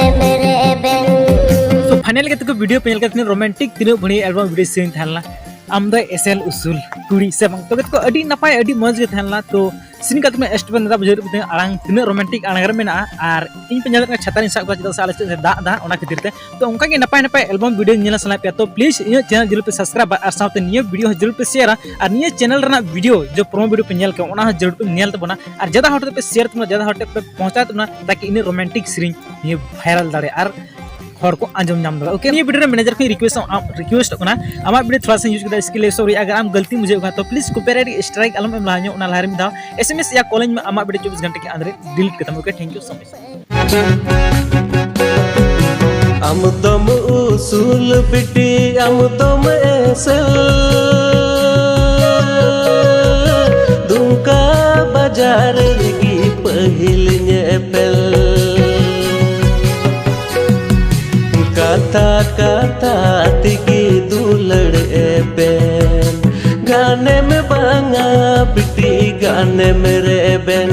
तो फाइनल के वीडियो पे तीन रोमांटिक तीनों बड़ी एल्बम वीडियो सीन थाना आम दो एसएल उसूल कुड़ी से बंग तो को अडी नपाय अडी मौज के थाना तो सीन का तुम्हें एस्ट बंदा बुझे आड़ांग तीन रोमांटिक आड़ांग में और इन पे नजर छाता साब का साल से दा दा ओना खातिर ते तो उनका के नपाय नपाय एल्बम वीडियो नेला सना पे तो प्लीज इन चैनल जरूर पे सब्सक्राइब और साथ निये वीडियो जरूर पे शेयर और निये चैनल रना वीडियो जो प्रोमो वीडियो पे नेल के ओना जरूर पे नेल तबना और ज्यादा हट पे शेयर तबना ज्यादा हट पे पहुंचा तबना ताकि इन रोमांटिक सीरीज ये वायरल दाड़े और हर को आंजम नाम दे ओके ये वीडियो मैनेजर को रिक्वेस्ट करना आमा वीडियो थोड़ा सा यूज कर इसके लिए सॉरी अगर आम गलती मुझे होगा तो प्लीज कॉपीराइट स्ट्राइक अलम एम लाहनो उना लाहरे में दाव एसएमएस या कॉलिंग में आमा वीडियो 24 घंटे के अंदर डिलीट करता okay thank you so much आम तुम उसूल पिटी आम तुम एसल दुका बाजार की पहिल नेपल कथा कथा तिकी दुलड़ एबेन गाने में बांगा पिटी गाने में रेबेन